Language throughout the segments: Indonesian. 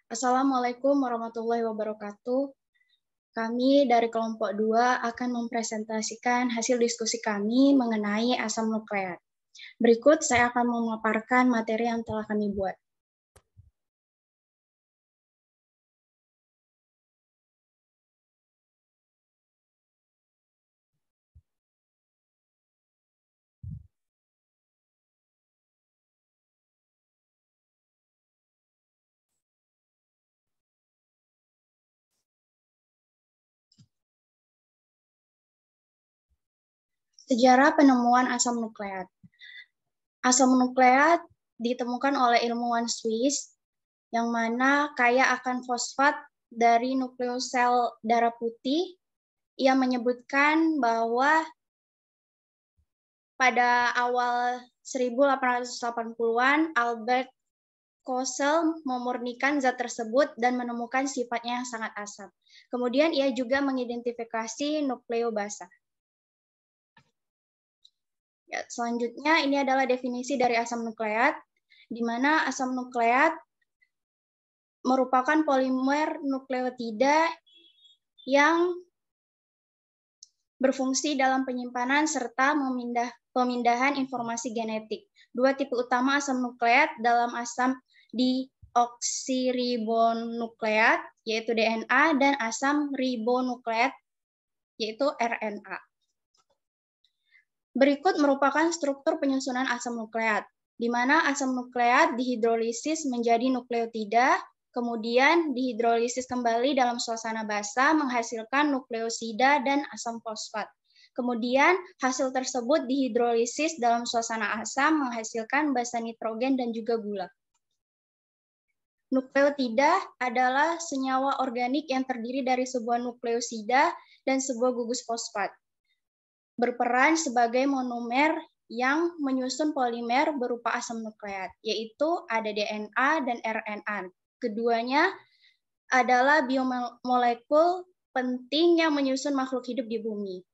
Assalamualaikum warahmatullahi wabarakatuh. Kami dari kelompok 2 akan mempresentasikan hasil diskusi kami mengenai asam nukleat. Berikut saya akan memaparkan materi yang telah kami buat. Sejarah penemuan asam nukleat. Asam nukleat ditemukan oleh ilmuwan Swiss yang mana kaya akan fosfat dari nukleosel darah putih. Ia menyebutkan bahwa pada awal 1880-an, Albert Kossel memurnikan zat tersebut dan menemukan sifatnya yang sangat asam. Kemudian ia juga mengidentifikasi nukleobasa. Ya, selanjutnya ini adalah definisi dari asam nukleat, di mana asam nukleat merupakan polimer nukleotida yang berfungsi dalam penyimpanan serta pemindahan informasi genetik. Dua tipe utama asam nukleat dalam asam deoksiribonukleat, yaitu DNA, dan asam ribonukleat, yaitu RNA. Berikut merupakan struktur penyusunan asam nukleat, di mana asam nukleat dihidrolisis menjadi nukleotida, kemudian dihidrolisis kembali dalam suasana basa menghasilkan nukleosida dan asam fosfat. Kemudian hasil tersebut dihidrolisis dalam suasana asam menghasilkan basa nitrogen dan juga gula. Nukleotida adalah senyawa organik yang terdiri dari sebuah nukleosida dan sebuah gugus fosfat. Berperan sebagai monomer yang menyusun polimer berupa asam nukleat, yaitu ada DNA dan RNA. Keduanya adalah biomolekul penting yang menyusun makhluk hidup di bumi.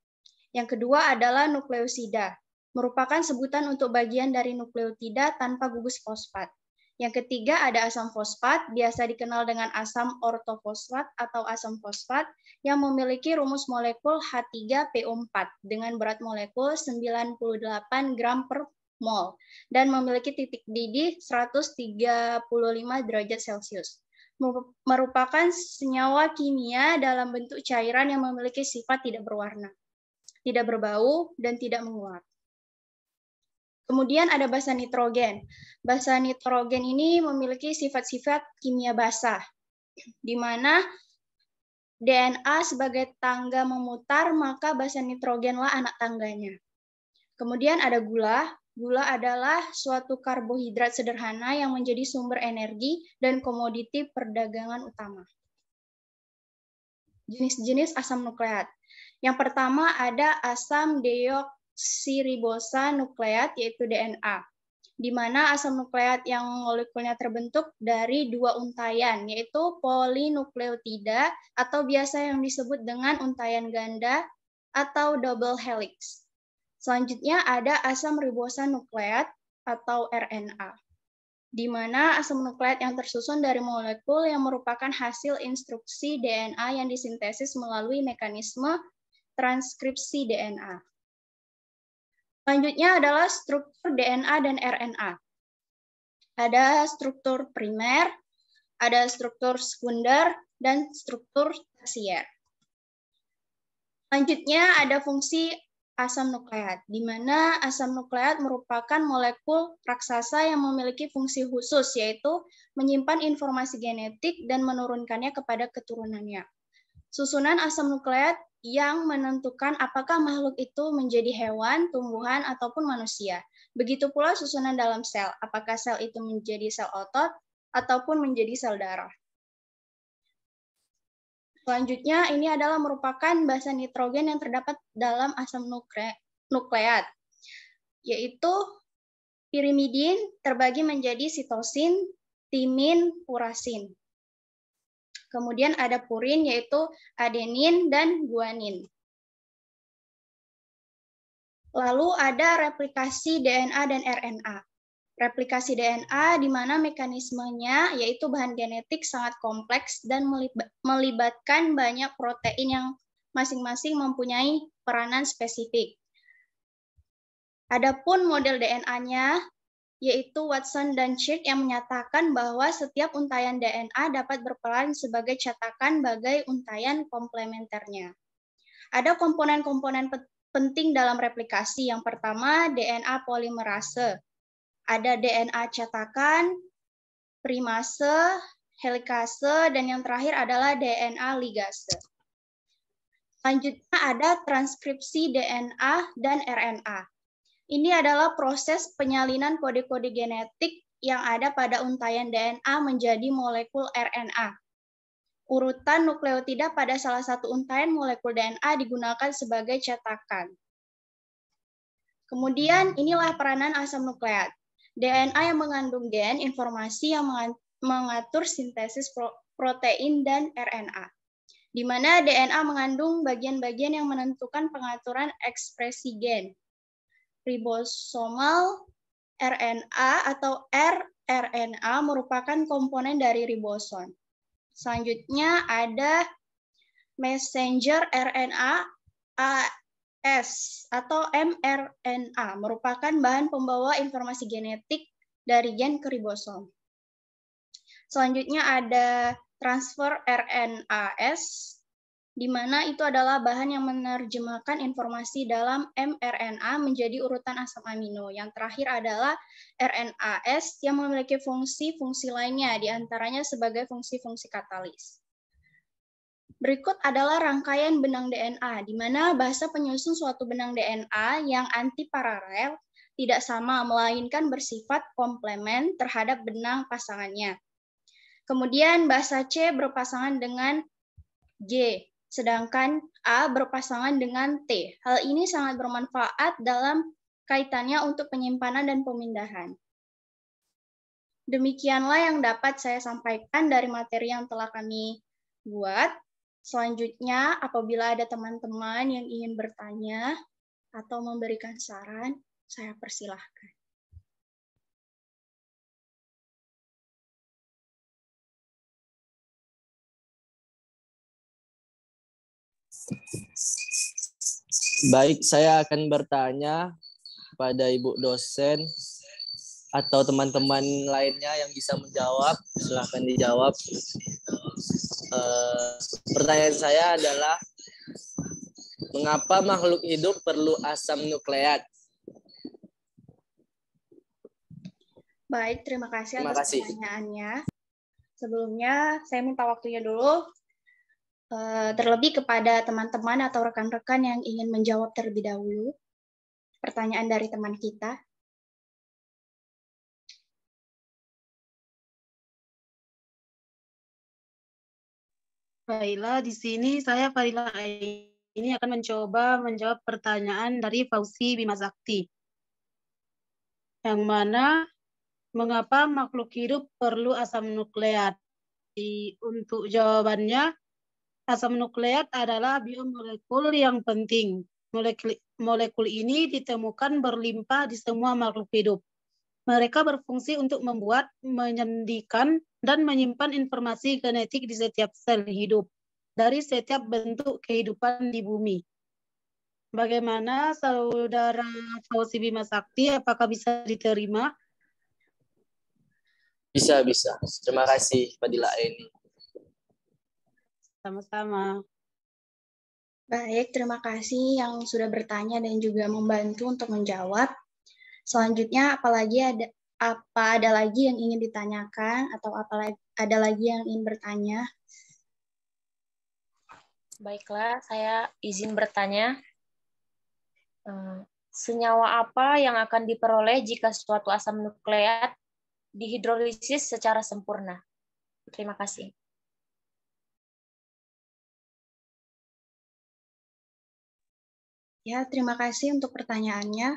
Yang kedua adalah nukleosida, merupakan sebutan untuk bagian dari nukleotida tanpa gugus fosfat. Yang ketiga ada asam fosfat, biasa dikenal dengan asam ortofosfat atau asam fosfat, yang memiliki rumus molekul H3PO4 dengan berat molekul 98 gram per mol dan memiliki titik didih 135 derajat Celcius. Merupakan senyawa kimia dalam bentuk cairan yang memiliki sifat tidak berwarna, tidak berbau, dan tidak menguap. Kemudian ada basa nitrogen. Basa nitrogen ini memiliki sifat-sifat kimia basa, di mana DNA sebagai tangga memutar, maka basa nitrogenlah anak tangganya. Kemudian ada gula. Gula adalah suatu karbohidrat sederhana yang menjadi sumber energi dan komoditi perdagangan utama. Jenis-jenis asam nukleat. Yang pertama ada asam deoksiribosa nukleat, yaitu DNA, di mana asam nukleat yang molekulnya terbentuk dari dua untayan, yaitu polinukleotida atau biasa yang disebut dengan untayan ganda atau double helix. Selanjutnya ada asam ribosa nukleat atau RNA, di mana asam nukleat yang tersusun dari molekul yang merupakan hasil instruksi DNA yang disintesis melalui mekanisme transkripsi DNA. Selanjutnya adalah struktur DNA dan RNA. Ada struktur primer, ada struktur sekunder, dan struktur tersier. Selanjutnya ada fungsi asam nukleat, di mana asam nukleat merupakan molekul raksasa yang memiliki fungsi khusus, yaitu menyimpan informasi genetik dan menurunkannya kepada keturunannya. Susunan asam nukleat yang menentukan apakah makhluk itu menjadi hewan, tumbuhan, ataupun manusia. Begitu pula susunan dalam sel, apakah sel itu menjadi sel otot ataupun menjadi sel darah. Selanjutnya, ini adalah merupakan basa nitrogen yang terdapat dalam asam nukleat, yaitu pirimidin terbagi menjadi sitosin, timin, urasin. Kemudian ada purin, yaitu adenin dan guanin. Lalu ada replikasi DNA dan RNA. Replikasi DNA di mana mekanismenya yaitu bahan genetik sangat kompleks dan melibatkan banyak protein yang masing-masing mempunyai peranan spesifik. Adapun model DNA-nya yaitu Watson dan Crick yang menyatakan bahwa setiap untaian DNA dapat berperan sebagai cetakan bagai untaian komplementernya. Ada komponen-komponen penting dalam replikasi. Yang pertama, DNA polimerase. Ada DNA cetakan, primase, helikase, dan yang terakhir adalah DNA ligase. Selanjutnya ada transkripsi DNA dan RNA. Ini adalah proses penyalinan kode-kode genetik yang ada pada untaian DNA menjadi molekul RNA. Urutan nukleotida pada salah satu untaian molekul DNA digunakan sebagai cetakan. Kemudian inilah peranan asam nukleat. DNA yang mengandung gen, informasi yang mengatur sintesis protein dan RNA. Di mana DNA mengandung bagian-bagian yang menentukan pengaturan ekspresi gen. Ribosomal RNA atau rRNA merupakan komponen dari ribosom. Selanjutnya ada messenger RNA AS atau mRNA merupakan bahan pembawa informasi genetik dari gen ke ribosom. Selanjutnya ada transfer RNAS, di mana itu adalah bahan yang menerjemahkan informasi dalam mRNA menjadi urutan asam amino. Yang terakhir adalah RNAS yang memiliki fungsi-fungsi lainnya, diantaranya sebagai fungsi-fungsi katalis. Berikut adalah rangkaian benang DNA, di mana bahasa penyusun suatu benang DNA yang antiparalel tidak sama, melainkan bersifat komplement terhadap benang pasangannya. Kemudian bahasa C berpasangan dengan G, sedangkan A berpasangan dengan T. Hal ini sangat bermanfaat dalam kaitannya untuk penyimpanan dan pemindahan. Demikianlah yang dapat saya sampaikan dari materi yang telah kami buat. Selanjutnya, apabila ada teman-teman yang ingin bertanya atau memberikan saran, saya persilahkan. Baik, saya akan bertanya kepada Ibu dosen atau teman-teman lainnya yang bisa menjawab. Silahkan dijawab. Pertanyaan saya adalah, mengapa makhluk hidup perlu asam nukleat? Baik, terima kasih atas pertanyaannya. Sebelumnya, saya minta waktunya dulu, terlebih kepada teman-teman atau rekan-rekan yang ingin menjawab terlebih dahulu pertanyaan dari teman kita. Baiklah, di sini saya Fadila ini akan mencoba menjawab pertanyaan dari Fauzi Bima Sakti. Yang mana mengapa makhluk hidup perlu asam nukleat? Untuk jawabannya, asam nukleat adalah biomolekul yang penting. Molekul ini ditemukan berlimpah di semua makhluk hidup. Mereka berfungsi untuk membuat, menyandikan, dan menyimpan informasi genetik di setiap sel hidup dari setiap bentuk kehidupan di bumi. Bagaimana Saudara Fauzi Bima Sakti? Apakah bisa diterima? Bisa. Terima kasih, Fadila ini. Sama-sama. Baik, terima kasih yang sudah bertanya dan juga membantu untuk menjawab. Selanjutnya, apa ada lagi yang ingin ditanyakan atau ada lagi yang ingin bertanya? Baiklah, saya izin bertanya. Senyawa apa yang akan diperoleh jika suatu asam nukleat dihidrolisis secara sempurna? Terima kasih. Ya, terima kasih untuk pertanyaannya.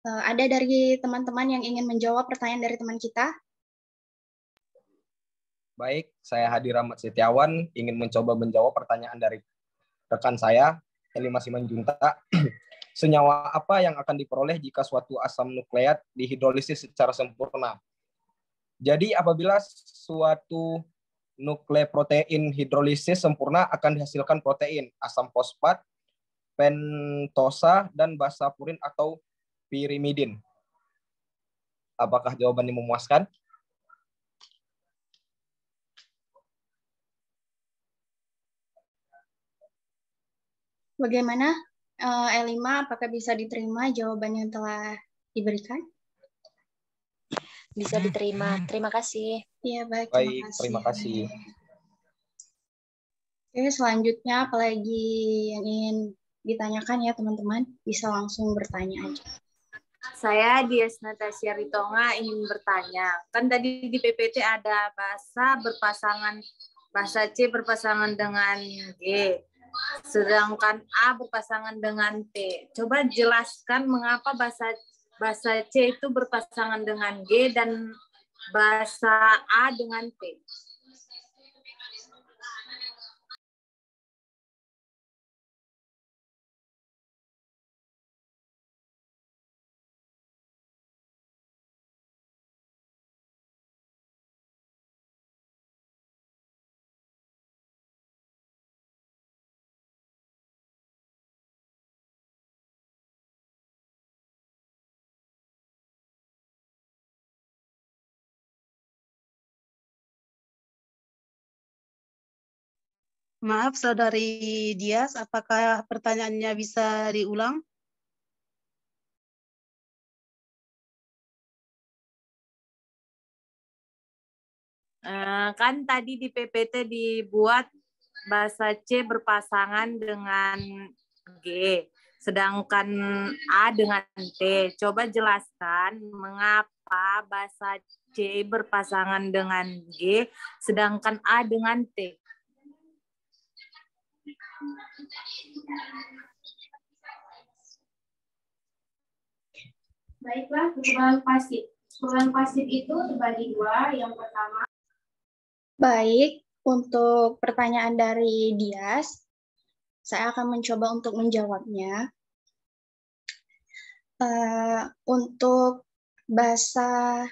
Ada dari teman-teman yang ingin menjawab pertanyaan dari teman kita? Baik, saya Hadi Rahmat Setiawan ingin mencoba menjawab pertanyaan dari rekan saya, Helima Simanjunta. senyawa apa yang akan diperoleh jika suatu asam nukleat dihidrolisis secara sempurna. Jadi apabila suatu nukleoprotein hidrolisis sempurna akan dihasilkan protein, asam fosfat, pentosa, dan basa purin atau pirimidin. Apakah jawabannya memuaskan? Bagaimana Elima, apakah bisa diterima jawaban yang telah diberikan? Bisa diterima. Terima kasih. Iya, baik. Baik, terima kasih. Oke, selanjutnya apalagi yang ingin ditanyakan ya teman-teman, bisa langsung bertanya aja. Saya Dias Natasha Ritonga ingin bertanya. Kan tadi di PPT ada bahasa C berpasangan dengan G, sedangkan A berpasangan dengan T. Coba jelaskan mengapa bahasa C itu berpasangan dengan G dan bahasa A dengan T. Maaf, Saudari Dias, apakah pertanyaannya bisa diulang? Kan tadi di PPT dibuat bahasa C berpasangan dengan G, sedangkan A dengan T. Coba jelaskan mengapa bahasa C berpasangan dengan G, sedangkan A dengan T. Baiklah, kekebalan pasif. Kekebalan pasif itu terbagi dua. Yang pertama, Baik, untuk pertanyaan dari Dias, saya akan mencoba untuk menjawabnya. Untuk bahasa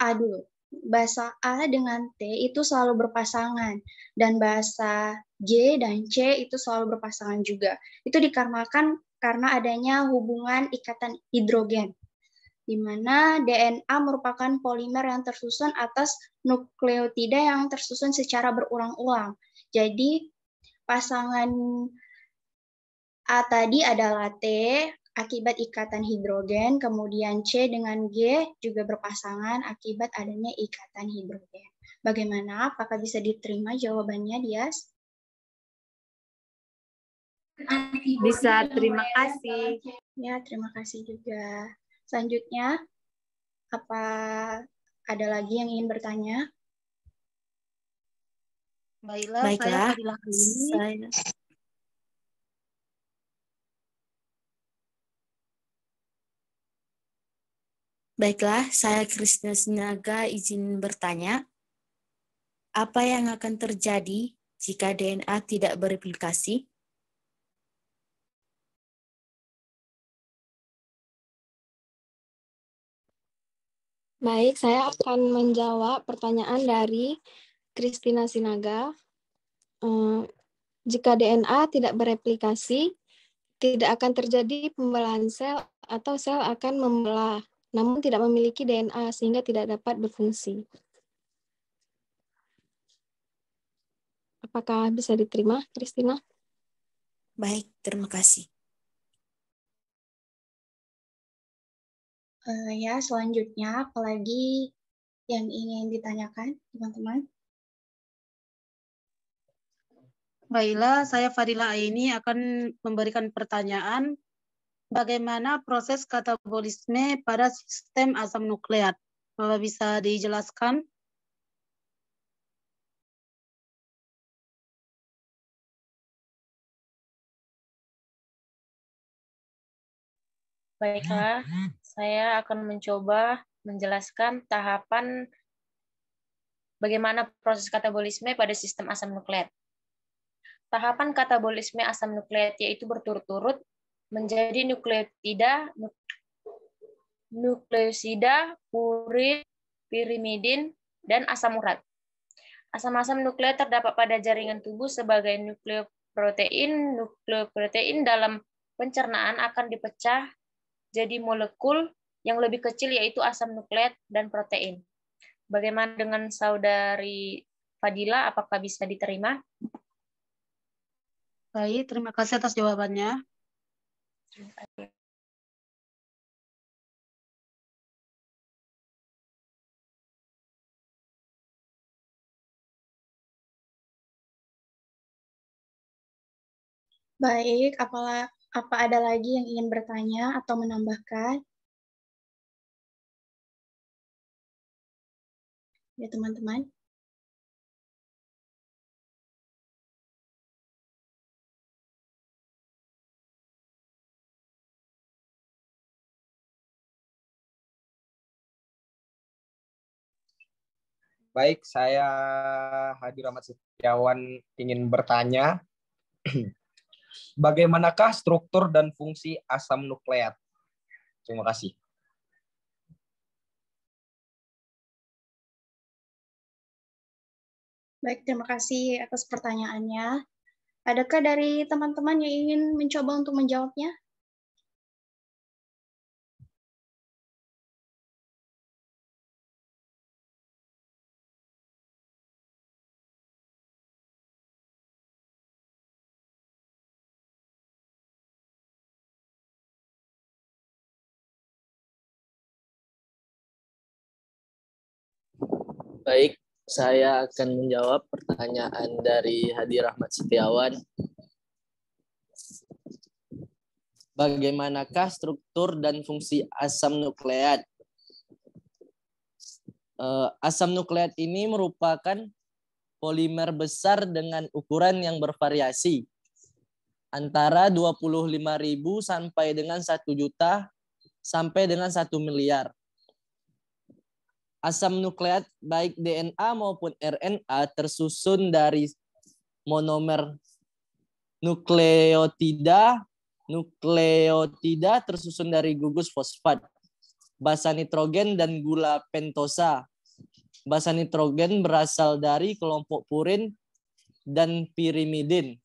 A dulu. Bahasa A dengan T itu selalu berpasangan, dan bahasa G dan C itu selalu berpasangan juga. Itu dikarenakan karena adanya hubungan ikatan hidrogen, di mana DNA merupakan polimer yang tersusun atas nukleotida yang tersusun secara berulang-ulang. Jadi, pasangan A tadi adalah T akibat ikatan hidrogen, kemudian C dengan G juga berpasangan akibat adanya ikatan hidrogen. Bagaimana? Apakah bisa diterima jawabannya, Dias? Bisa, terima kasih. Ya, terima kasih juga. Selanjutnya, apa ada lagi yang ingin bertanya? Baiklah, saya Fadilah ini. Baiklah, saya Krisna Sinaga izin bertanya. Apa yang akan terjadi jika DNA tidak bereplikasi? Baik, saya akan menjawab pertanyaan dari Kristina Sinaga. Jika DNA tidak bereplikasi, tidak akan terjadi pembelahan sel atau sel akan membelah, namun tidak memiliki DNA sehingga tidak dapat berfungsi. Apakah bisa diterima, Kristina? Baik, terima kasih. Ya, selanjutnya apalagi yang ingin ditanyakan, teman-teman? Baiklah, saya Fadila ini akan memberikan pertanyaan. Bagaimana proses katabolisme pada sistem asam nukleat? Bapak bisa dijelaskan? Baiklah, saya akan mencoba menjelaskan tahapan bagaimana proses katabolisme pada sistem asam nukleat. Tahapan katabolisme asam nukleat yaitu berturut-turut menjadi nukleosida, purin, pirimidin, dan asam urat. Asam-asam nukleat terdapat pada jaringan tubuh sebagai nukleoprotein. Nukleoprotein dalam pencernaan akan dipecah jadi molekul yang lebih kecil, yaitu asam nukleat dan protein. Bagaimana dengan Saudari Fadila? Apakah bisa diterima? Baik, terima kasih atas jawabannya. Terima kasih. Baik, apa ada lagi yang ingin bertanya atau menambahkan? Ya, teman-teman. Baik, saya Hadi Rahmat Setiawan ingin bertanya, bagaimanakah struktur dan fungsi asam nukleat? Terima kasih. Baik, terima kasih atas pertanyaannya. Adakah dari teman-teman yang ingin mencoba untuk menjawabnya? Baik, saya akan menjawab pertanyaan dari Hadi Rahmat Setiawan. Bagaimanakah struktur dan fungsi asam nukleat? Asam nukleat ini merupakan polimer besar dengan ukuran yang bervariasi antara 25.000 sampai dengan 1 juta sampai dengan 1 miliar. Asam nukleat baik DNA maupun RNA tersusun dari monomer nukleotida tersusun dari gugus fosfat, basa nitrogen, dan gula pentosa. Basa nitrogen berasal dari kelompok purin dan pirimidin.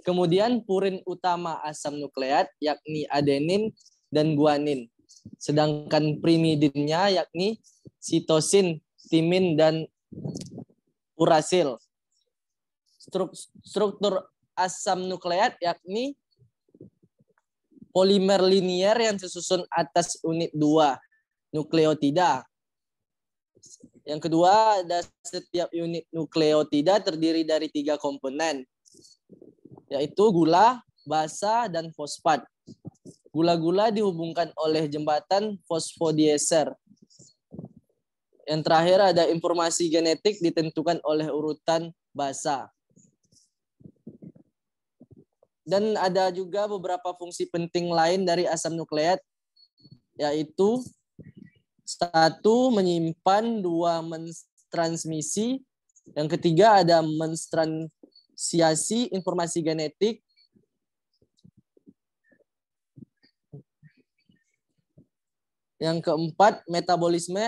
Kemudian purin utama asam nukleat yakni adenin dan guanin. Sedangkan pirimidinnya yakni sitosin, timin, dan urasil. Struktur asam nukleat yakni polimer linier yang tersusun atas unit 2 nukleotida. Yang kedua, ada setiap unit nukleotida terdiri dari 3 komponen, yaitu gula, basa, dan fosfat. Gula-gula dihubungkan oleh jembatan fosfodieser. Yang terakhir ada informasi genetik ditentukan oleh urutan basa. Dan ada juga beberapa fungsi penting lain dari asam nukleat, yaitu 1. Menyimpan, 2. Mentransmisi, yang ketiga ada menstransiasi informasi genetik, yang keempat metabolisme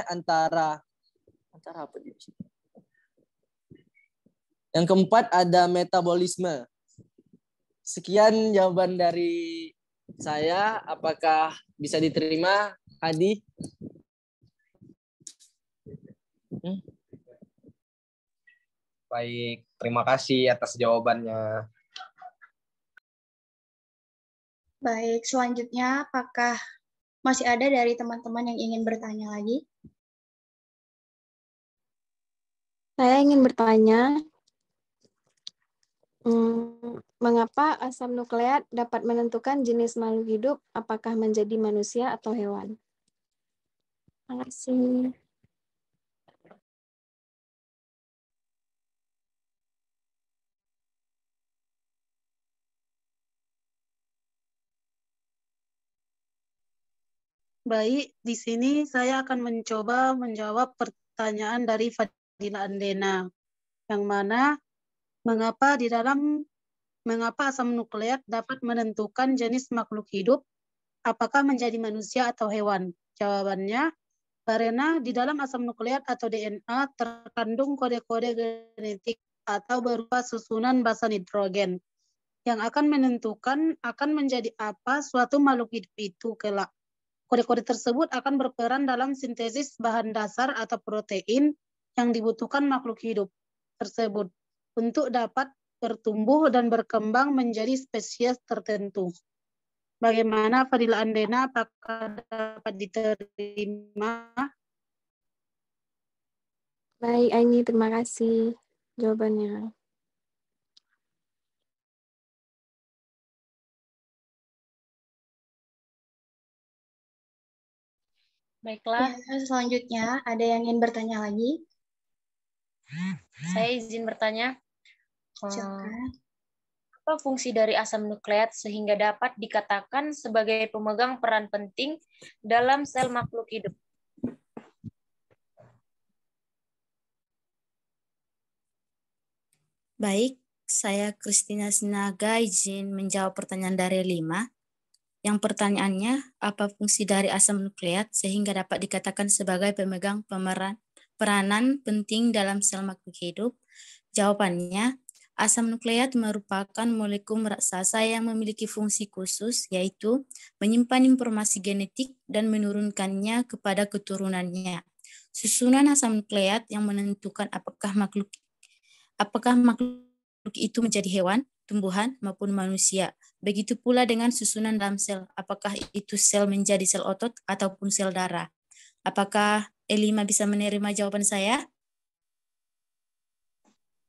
yang keempat ada metabolisme. Sekian jawaban dari saya. Apakah bisa diterima, Hadi? Baik, terima kasih atas jawabannya. Baik, selanjutnya apakah masih ada dari teman-teman yang ingin bertanya lagi? Saya ingin bertanya, mengapa asam nukleat dapat menentukan jenis makhluk hidup, apakah menjadi manusia atau hewan? Terima kasih. Baik, di sini saya akan mencoba menjawab pertanyaan dari Fadila Andena, yang mana mengapa di dalam mengapa asam nukleat dapat menentukan jenis makhluk hidup, apakah menjadi manusia atau hewan? Jawabannya, karena di dalam asam nukleat atau DNA terkandung kode-kode genetik atau berupa susunan basa nitrogen yang akan menentukan akan menjadi apa suatu makhluk hidup itu kelak. Kode-kode tersebut akan berperan dalam sintesis bahan dasar atau protein yang dibutuhkan makhluk hidup tersebut untuk dapat bertumbuh dan berkembang menjadi spesies tertentu. Bagaimana Fadila Andena, apakah dapat diterima? Baik, Aini, terima kasih jawabannya. Baiklah, Ya, selanjutnya ada yang ingin bertanya lagi? saya izin bertanya. Silakan. Apa fungsi dari asam nukleat sehingga dapat dikatakan sebagai pemegang peran penting dalam sel makhluk hidup? Baik, saya Christina Sinaga izin menjawab pertanyaan dari 5. Yang pertanyaannya, apa fungsi dari asam nukleat sehingga dapat dikatakan sebagai pemegang peranan penting dalam sel makhluk hidup? Jawabannya, asam nukleat merupakan molekul raksasa yang memiliki fungsi khusus, yaitu menyimpan informasi genetik dan menurunkannya kepada keturunannya. Susunan asam nukleat yang menentukan apakah makhluk itu menjadi hewan, tumbuhan, maupun manusia. Begitu pula dengan susunan dalam sel, apakah itu sel menjadi sel otot ataupun sel darah. Apakah E5 bisa menerima jawaban saya?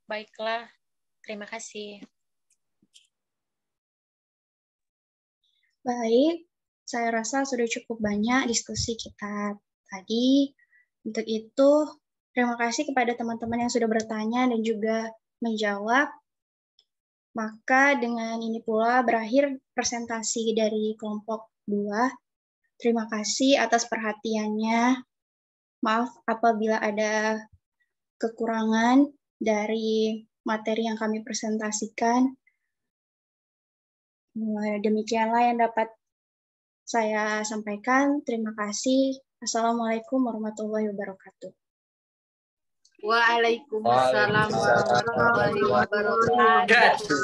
Baiklah, terima kasih. Baik, saya rasa sudah cukup banyak diskusi kita tadi. Untuk itu, terima kasih kepada teman-teman yang sudah bertanya dan juga menjawab. Maka dengan ini pula berakhir presentasi dari kelompok 2. Terima kasih atas perhatiannya. Maaf apabila ada kekurangan dari materi yang kami presentasikan. Demikianlah yang dapat saya sampaikan. Terima kasih. Assalamualaikum warahmatullahi wabarakatuh. Waalaikumsalam warahmatullahi wabarakatuh.